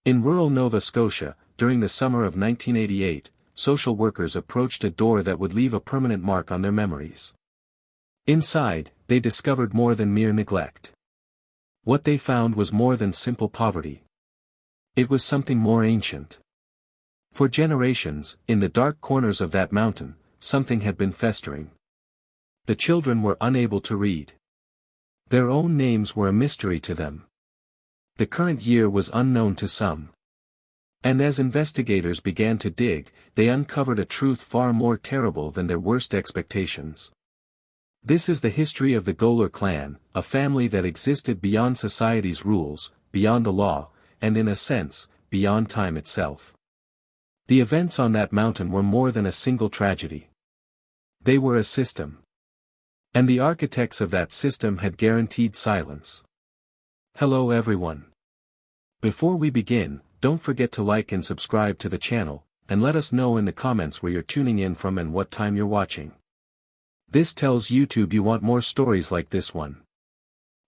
In rural Nova Scotia, during the summer of 1988, social workers approached a door that would leave a permanent mark on their memories. Inside, they discovered more than mere neglect. What they found was more than simple poverty. It was something more ancient. For generations, in the dark corners of that mountain, something had been festering. The children were unable to read. Their own names were a mystery to them. The current year was unknown to some. And as investigators began to dig, they uncovered a truth far more terrible than their worst expectations. This is the history of the Goler Clan, a family that existed beyond society's rules, beyond the law, and in a sense, beyond time itself. The events on that mountain were more than a single tragedy. They were a system. And the architects of that system had guaranteed silence. Hello everyone. Before we begin, don't forget to like and subscribe to the channel, and let us know in the comments where you're tuning in from and what time you're watching. This tells YouTube you want more stories like this one.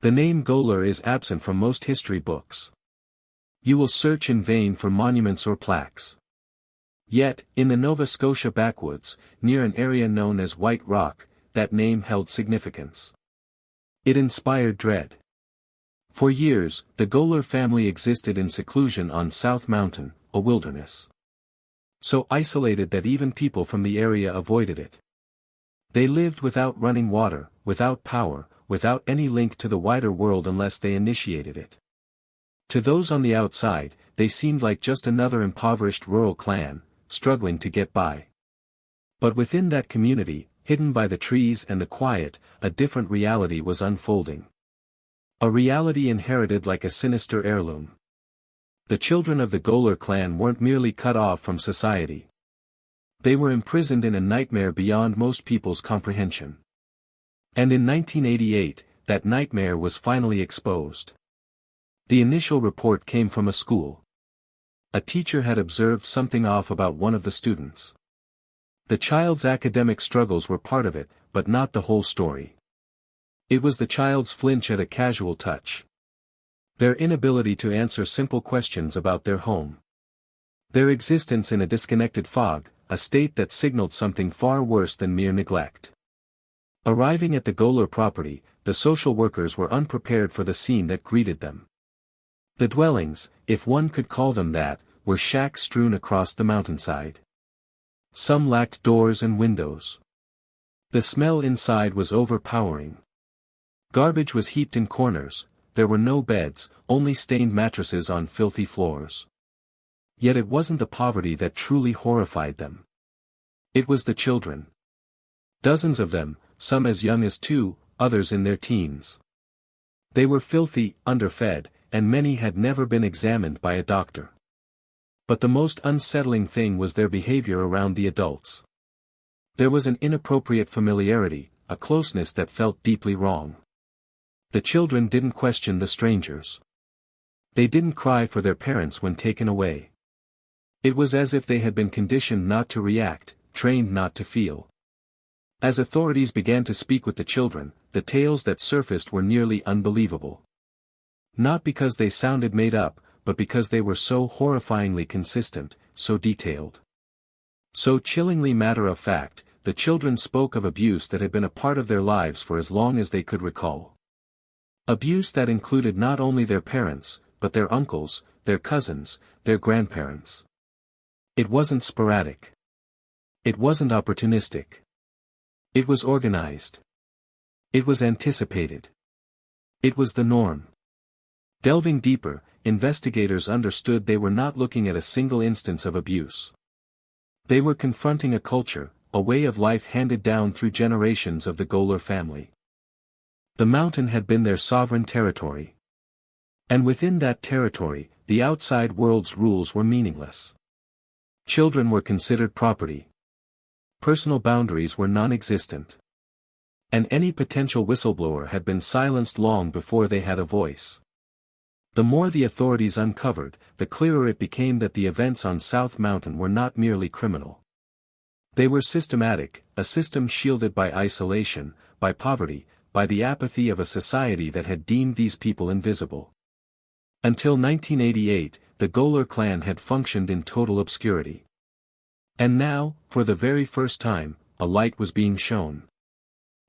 The name Goler is absent from most history books. You will search in vain for monuments or plaques. Yet, in the Nova Scotia backwoods, near an area known as White Rock, that name held significance. It inspired dread. For years, the Goler family existed in seclusion on South Mountain, a wilderness. So isolated that even people from the area avoided it. They lived without running water, without power, without any link to the wider world unless they initiated it. To those on the outside, they seemed like just another impoverished rural clan, struggling to get by. But within that community, hidden by the trees and the quiet, a different reality was unfolding. A reality inherited like a sinister heirloom. The children of the Goler clan weren't merely cut off from society. They were imprisoned in a nightmare beyond most people's comprehension. And in 1988, that nightmare was finally exposed. The initial report came from a school. A teacher had observed something off about one of the students. The child's academic struggles were part of it, but not the whole story. It was the child's flinch at a casual touch. Their inability to answer simple questions about their home. Their existence in a disconnected fog, a state that signaled something far worse than mere neglect. Arriving at the Goler property, the social workers were unprepared for the scene that greeted them. The dwellings, if one could call them that, were shacks strewn across the mountainside. Some lacked doors and windows. The smell inside was overpowering. Garbage was heaped in corners, there were no beds, only stained mattresses on filthy floors. Yet it wasn't the poverty that truly horrified them. It was the children. Dozens of them, some as young as 2, others in their teens. They were filthy, underfed, and many had never been examined by a doctor. But the most unsettling thing was their behavior around the adults. There was an inappropriate familiarity, a closeness that felt deeply wrong. The children didn't question the strangers. They didn't cry for their parents when taken away. It was as if they had been conditioned not to react, trained not to feel. As authorities began to speak with the children, the tales that surfaced were nearly unbelievable. Not because they sounded made up, but because they were so horrifyingly consistent, so detailed. So chillingly matter-of-fact, the children spoke of abuse that had been a part of their lives for as long as they could recall. Abuse that included not only their parents, but their uncles, their cousins, their grandparents. It wasn't sporadic. It wasn't opportunistic. It was organized. It was anticipated. It was the norm. Delving deeper, investigators understood they were not looking at a single instance of abuse. They were confronting a culture, a way of life handed down through generations of the Goler family. The mountain had been their sovereign territory. And within that territory, the outside world's rules were meaningless. Children were considered property. Personal boundaries were non-existent. And any potential whistleblower had been silenced long before they had a voice. The more the authorities uncovered, the clearer it became that the events on South Mountain were not merely criminal. They were systematic, a system shielded by isolation, by poverty, by the apathy of a society that had deemed these people invisible. Until 1988, the Goler clan had functioned in total obscurity. And now, for the very first time, a light was being shown.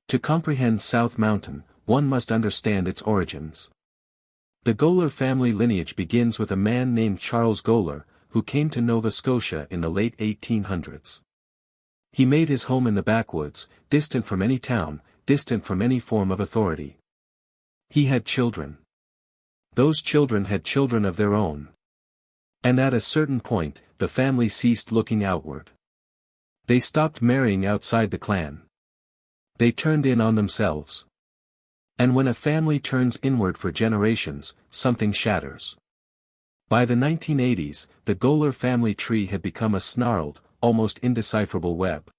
To comprehend South Mountain, one must understand its origins. The Goler family lineage begins with a man named Charles Goler, who came to Nova Scotia in the late 1800s. He made his home in the backwoods, distant from any town, distant from any form of authority. He had children. Those children had children of their own. And at a certain point, the family ceased looking outward. They stopped marrying outside the clan. They turned in on themselves. And when a family turns inward for generations, something shatters. By the 1980s, the Goler family tree had become a snarled, almost indecipherable web.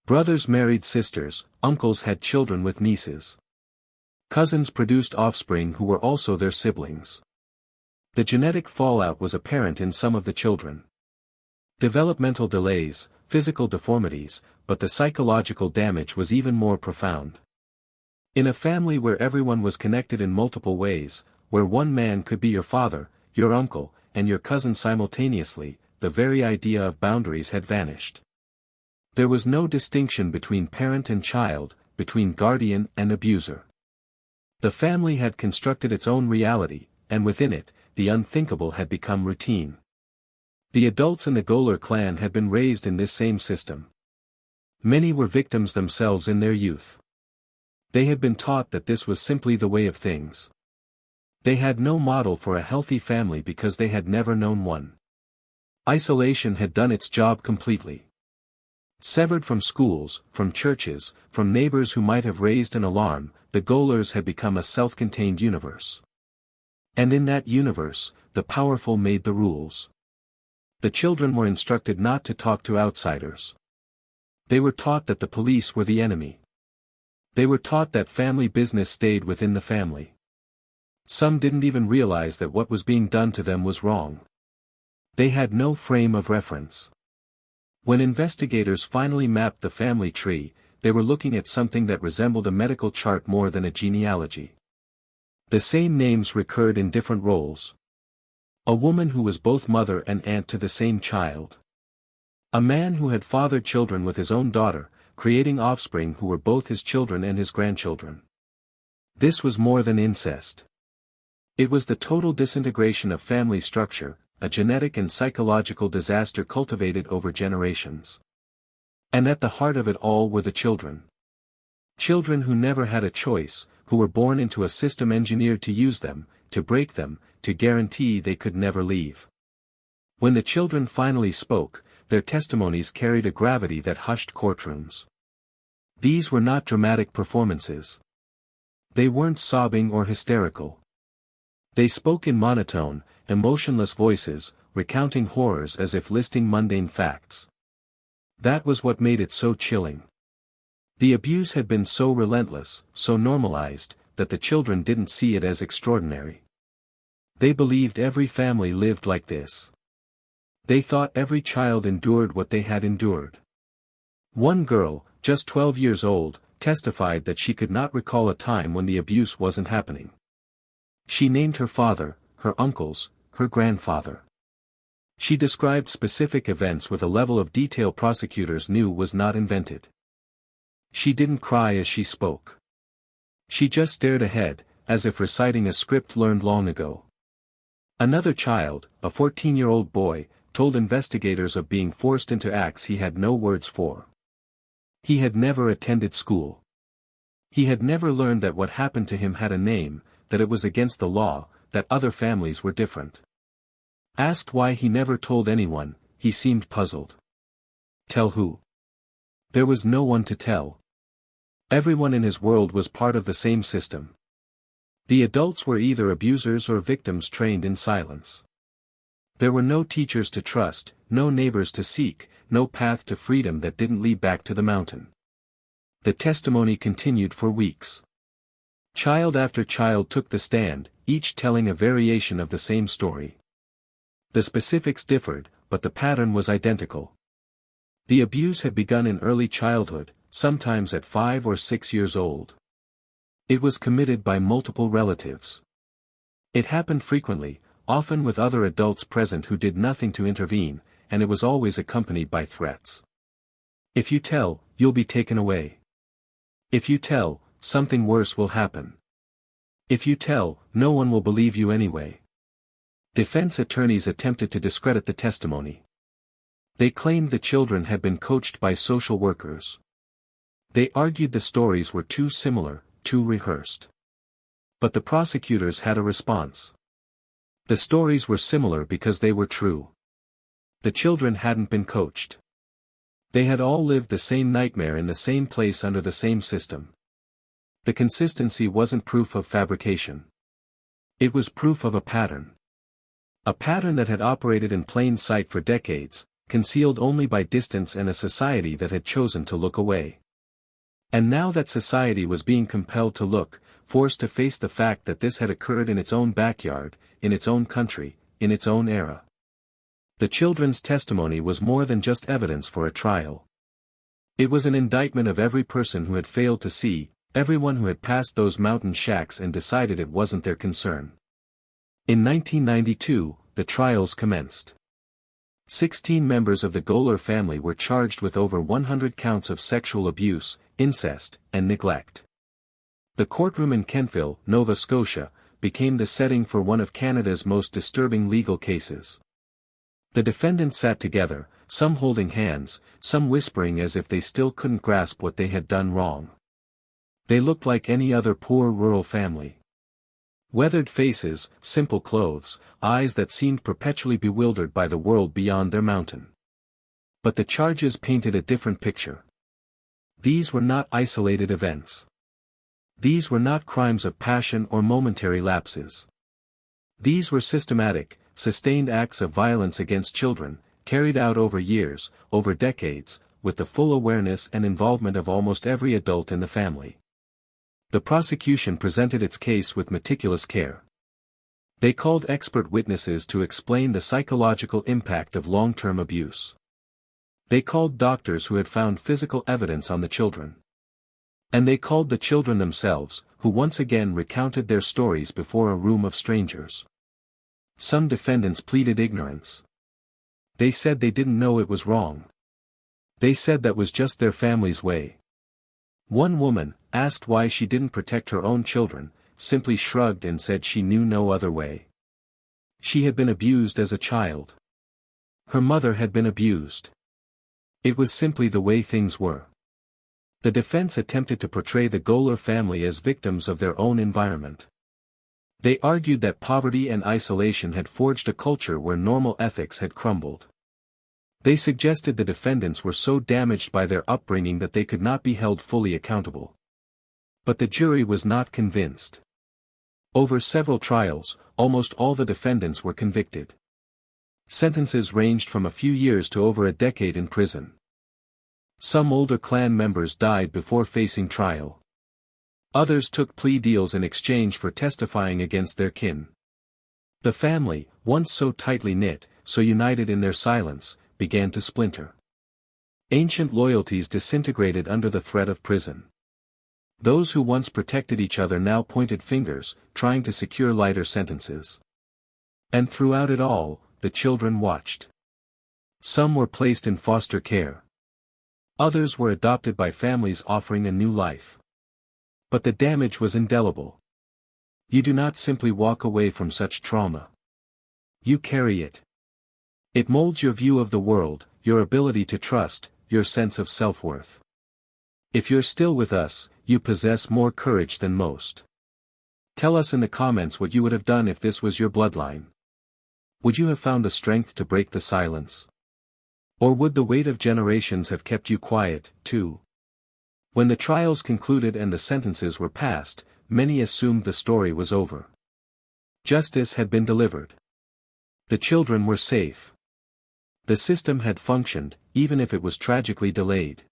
Brothers married sisters, uncles had children with nieces. Cousins produced offspring who were also their siblings. The genetic fallout was apparent in some of the children. Developmental delays, physical deformities, but the psychological damage was even more profound. In a family where everyone was connected in multiple ways, where one man could be your father, your uncle, and your cousin simultaneously, the very idea of boundaries had vanished. There was no distinction between parent and child, between guardian and abuser. The family had constructed its own reality, and within it, the unthinkable had become routine. The adults in the Goler clan had been raised in this same system. Many were victims themselves in their youth. They had been taught that this was simply the way of things. They had no model for a healthy family because they had never known one. Isolation had done its job completely. Severed from schools, from churches, from neighbors who might have raised an alarm, the Golers had become a self-contained universe. And in that universe, the powerful made the rules. The children were instructed not to talk to outsiders. They were taught that the police were the enemy. They were taught that family business stayed within the family. Some didn't even realize that what was being done to them was wrong. They had no frame of reference. When investigators finally mapped the family tree, they were looking at something that resembled a medical chart more than a genealogy. The same names recurred in different roles. A woman who was both mother and aunt to the same child. A man who had fathered children with his own daughter, creating offspring who were both his children and his grandchildren. This was more than incest. It was the total disintegration of family structure, a genetic and psychological disaster cultivated over generations. And at the heart of it all were the children. Children who never had a choice, who were born into a system engineered to use them, to break them, to guarantee they could never leave. When the children finally spoke, their testimonies carried a gravity that hushed courtrooms. These were not dramatic performances. They weren't sobbing or hysterical. They spoke in monotone, emotionless voices, recounting horrors as if listing mundane facts. That was what made it so chilling. The abuse had been so relentless, so normalized, that the children didn't see it as extraordinary. They believed every family lived like this. They thought every child endured what they had endured. One girl, just 12 years old, testified that she could not recall a time when the abuse wasn't happening. She named her father, her uncles, her grandfather. She described specific events with a level of detail prosecutors knew was not invented. She didn't cry as she spoke. She just stared ahead, as if reciting a script learned long ago. Another child, a 14-year-old boy, told investigators of being forced into acts he had no words for. He had never attended school. He had never learned that what happened to him had a name, that it was against the law, that other families were different. Asked why he never told anyone, he seemed puzzled. Tell who? There was no one to tell. Everyone in his world was part of the same system. The adults were either abusers or victims trained in silence. There were no teachers to trust, no neighbors to seek, no path to freedom that didn't lead back to the mountain. The testimony continued for weeks. Child after child took the stand, each telling a variation of the same story. The specifics differed, but the pattern was identical. The abuse had begun in early childhood, sometimes at 5 or 6 years old. It was committed by multiple relatives. It happened frequently, often with other adults present who did nothing to intervene, and it was always accompanied by threats. If you tell, you'll be taken away. If you tell, something worse will happen. If you tell, no one will believe you anyway. Defense attorneys attempted to discredit the testimony. They claimed the children had been coached by social workers. They argued the stories were too similar, too rehearsed. But the prosecutors had a response. The stories were similar because they were true. The children hadn't been coached. They had all lived the same nightmare in the same place under the same system. The consistency wasn't proof of fabrication. It was proof of a pattern. A pattern that had operated in plain sight for decades, concealed only by distance and a society that had chosen to look away. And now that society was being compelled to look, forced to face the fact that this had occurred in its own backyard, in its own country, in its own era. The children's testimony was more than just evidence for a trial. It was an indictment of every person who had failed to see, everyone who had passed those mountain shacks and decided it wasn't their concern. In 1992, the trials commenced. 16 members of the Goler family were charged with over 100 counts of sexual abuse, incest, and neglect. The courtroom in Kentville, Nova Scotia, became the setting for one of Canada's most disturbing legal cases. The defendants sat together, some holding hands, some whispering as if they still couldn't grasp what they had done wrong. They looked like any other poor rural family. Weathered faces, simple clothes, eyes that seemed perpetually bewildered by the world beyond their mountain. But the charges painted a different picture. These were not isolated events. These were not crimes of passion or momentary lapses. These were systematic, sustained acts of violence against children, carried out over years, over decades, with the full awareness and involvement of almost every adult in the family. The prosecution presented its case with meticulous care. They called expert witnesses to explain the psychological impact of long-term abuse. They called doctors who had found physical evidence on the children. And they called the children themselves, who once again recounted their stories before a room of strangers. Some defendants pleaded ignorance. They said they didn't know it was wrong. They said that was just their family's way. One woman, asked why she didn't protect her own children, simply shrugged and said she knew no other way. She had been abused as a child. Her mother had been abused. It was simply the way things were. The defense attempted to portray the Goler family as victims of their own environment. They argued that poverty and isolation had forged a culture where normal ethics had crumbled. They suggested the defendants were so damaged by their upbringing that they could not be held fully accountable. But the jury was not convinced. Over several trials, almost all the defendants were convicted. Sentences ranged from a few years to over a decade in prison. Some older clan members died before facing trial. Others took plea deals in exchange for testifying against their kin. The family, once so tightly knit, so united in their silence, began to splinter. Ancient loyalties disintegrated under the threat of prison. Those who once protected each other now pointed fingers, trying to secure lighter sentences. And throughout it all, the children watched. Some were placed in foster care. Others were adopted by families offering a new life. But the damage was indelible. You do not simply walk away from such trauma. You carry it. It molds your view of the world, your ability to trust, your sense of self-worth. If you're still with us, you possess more courage than most. Tell us in the comments what you would have done if this was your bloodline. Would you have found the strength to break the silence? Or would the weight of generations have kept you quiet, too? When the trials concluded and the sentences were passed, many assumed the story was over. Justice had been delivered. The children were safe. The system had functioned, even if it was tragically delayed.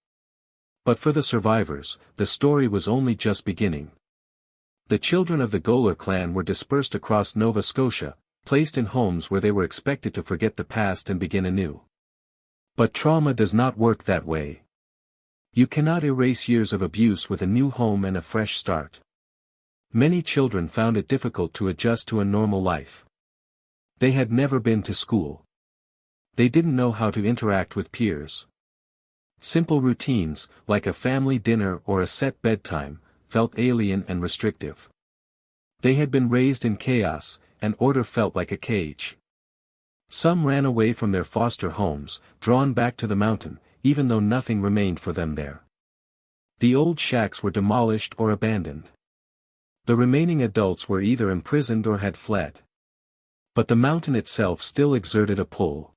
But for the survivors, the story was only just beginning. The children of the Goler clan were dispersed across Nova Scotia, placed in homes where they were expected to forget the past and begin anew. But trauma does not work that way. You cannot erase years of abuse with a new home and a fresh start. Many children found it difficult to adjust to a normal life. They had never been to school. They didn't know how to interact with peers. Simple routines, like a family dinner or a set bedtime, felt alien and restrictive. They had been raised in chaos, and order felt like a cage. Some ran away from their foster homes, drawn back to the mountain, even though nothing remained for them there. The old shacks were demolished or abandoned. The remaining adults were either imprisoned or had fled. But the mountain itself still exerted a pull.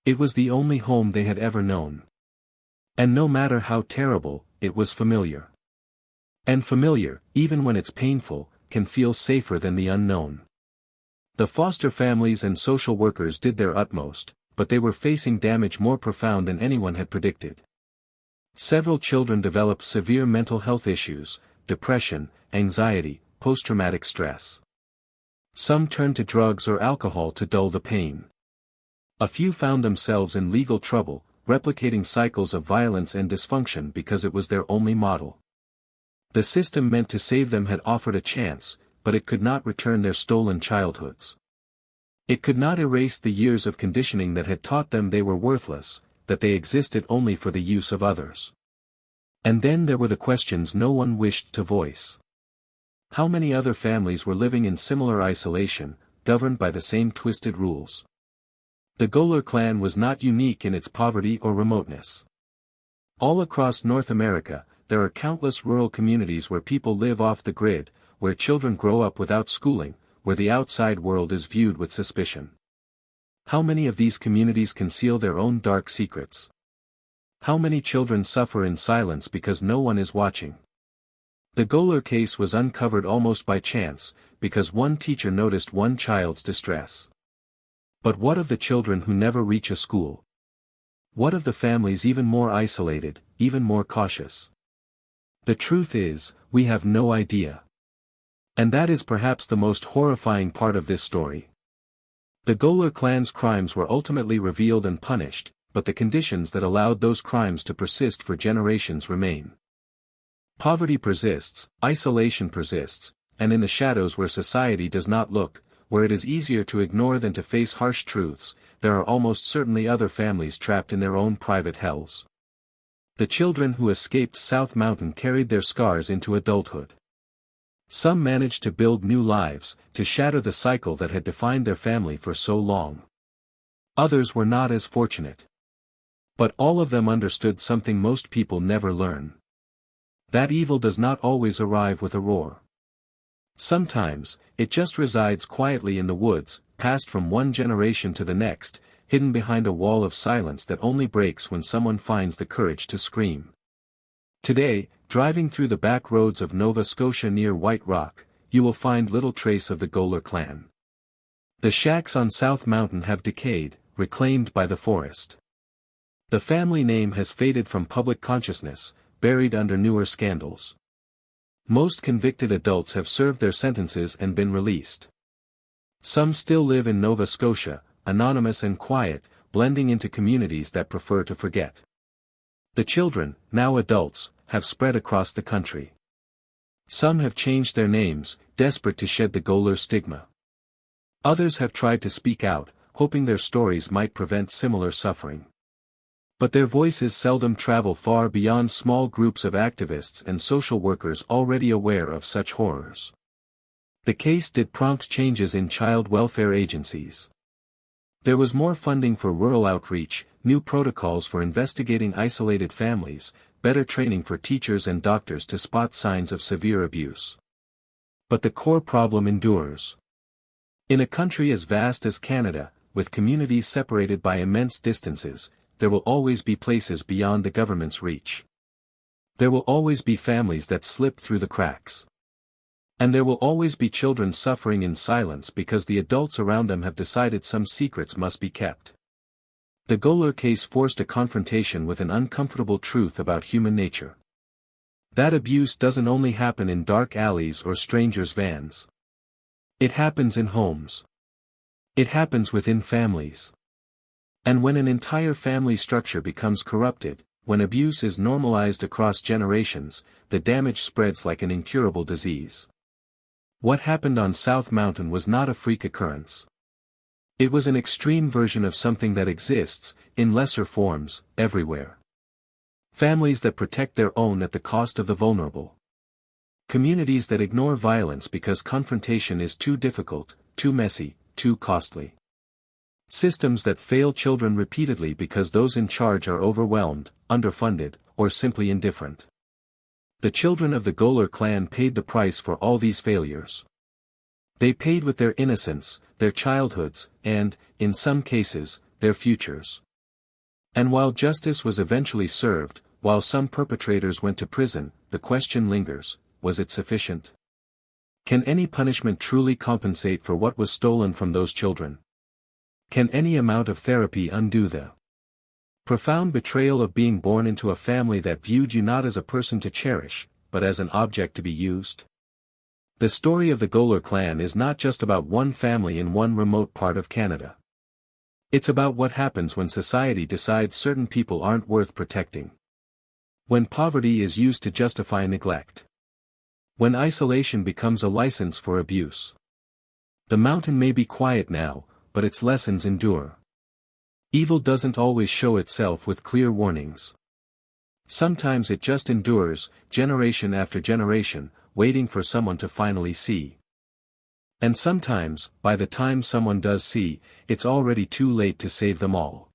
It was the only home they had ever known. And no matter how terrible, it was familiar. And familiar, even when it's painful, can feel safer than the unknown. The foster families and social workers did their utmost, but they were facing damage more profound than anyone had predicted. Several children developed severe mental health issues, depression, anxiety, post-traumatic stress. Some turned to drugs or alcohol to dull the pain. A few found themselves in legal trouble, replicating cycles of violence and dysfunction because it was their only model. The system meant to save them had offered a chance, but it could not return their stolen childhoods. It could not erase the years of conditioning that had taught them they were worthless, that they existed only for the use of others. And then there were the questions no one wished to voice. How many other families were living in similar isolation, governed by the same twisted rules? The Goler Clan was not unique in its poverty or remoteness. All across North America, there are countless rural communities where people live off the grid, where children grow up without schooling, where the outside world is viewed with suspicion. How many of these communities conceal their own dark secrets? How many children suffer in silence because no one is watching? The Goler case was uncovered almost by chance, because one teacher noticed one child's distress. But what of the children who never reach a school? What of the families even more isolated, even more cautious? The truth is, we have no idea. And that is perhaps the most horrifying part of this story. The Goler Clan's crimes were ultimately revealed and punished, but the conditions that allowed those crimes to persist for generations remain. Poverty persists, isolation persists, and in the shadows where society does not look, where it is easier to ignore than to face harsh truths, there are almost certainly other families trapped in their own private hells. The children who escaped South Mountain carried their scars into adulthood. Some managed to build new lives, to shatter the cycle that had defined their family for so long. Others were not as fortunate. But all of them understood something most people never learn. That evil does not always arrive with a roar. Sometimes, it just resides quietly in the woods, passed from one generation to the next, hidden behind a wall of silence that only breaks when someone finds the courage to scream. Today, driving through the back roads of Nova Scotia near White Rock, you will find little trace of the Goler Clan. The shacks on South Mountain have decayed, reclaimed by the forest. The family name has faded from public consciousness, buried under newer scandals. Most convicted adults have served their sentences and been released. Some still live in Nova Scotia, anonymous and quiet, blending into communities that prefer to forget. The children, now adults, have spread across the country. Some have changed their names, desperate to shed the Goler stigma. Others have tried to speak out, hoping their stories might prevent similar suffering. But their voices seldom travel far beyond small groups of activists and social workers already aware of such horrors. The case did prompt changes in child welfare agencies. There was more funding for rural outreach, new protocols for investigating isolated families, better training for teachers and doctors to spot signs of severe abuse. But the core problem endures. In a country as vast as Canada, with communities separated by immense distances, there will always be places beyond the government's reach. There will always be families that slip through the cracks. And there will always be children suffering in silence because the adults around them have decided some secrets must be kept. The Goler case forced a confrontation with an uncomfortable truth about human nature. That abuse doesn't only happen in dark alleys or strangers' vans. It happens in homes. It happens within families. And when an entire family structure becomes corrupted, when abuse is normalized across generations, the damage spreads like an incurable disease. What happened on South Mountain was not a freak occurrence. It was an extreme version of something that exists, in lesser forms, everywhere. Families that protect their own at the cost of the vulnerable. Communities that ignore violence because confrontation is too difficult, too messy, too costly. Systems that fail children repeatedly because those in charge are overwhelmed, underfunded, or simply indifferent. The children of the Goler clan paid the price for all these failures. They paid with their innocence, their childhoods, and, in some cases, their futures. And while justice was eventually served, while some perpetrators went to prison, the question lingers, was it sufficient? Can any punishment truly compensate for what was stolen from those children? Can any amount of therapy undo the profound betrayal of being born into a family that viewed you not as a person to cherish, but as an object to be used? The story of the Goler clan is not just about one family in one remote part of Canada. It's about what happens when society decides certain people aren't worth protecting. When poverty is used to justify neglect. When isolation becomes a license for abuse. The mountain may be quiet now, but its lessons endure. Evil doesn't always show itself with clear warnings. Sometimes it just endures, generation after generation, waiting for someone to finally see. And sometimes, by the time someone does see, it's already too late to save them all.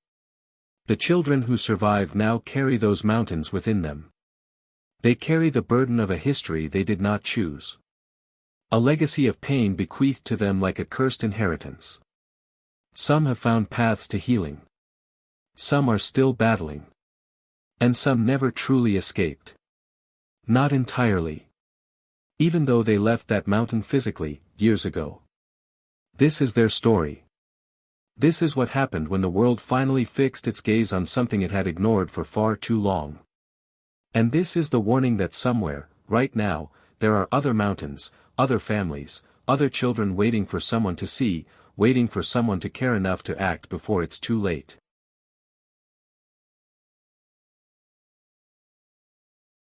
The children who survive now carry those mountains within them. They carry the burden of a history they did not choose. A legacy of pain bequeathed to them like a cursed inheritance. Some have found paths to healing. Some are still battling. And some never truly escaped. Not entirely. Even though they left that mountain physically, years ago. This is their story. This is what happened when the world finally fixed its gaze on something it had ignored for far too long. And this is the warning that somewhere, right now, there are other mountains, other families, other children waiting for someone to see, waiting for someone to care enough to act before it's too late.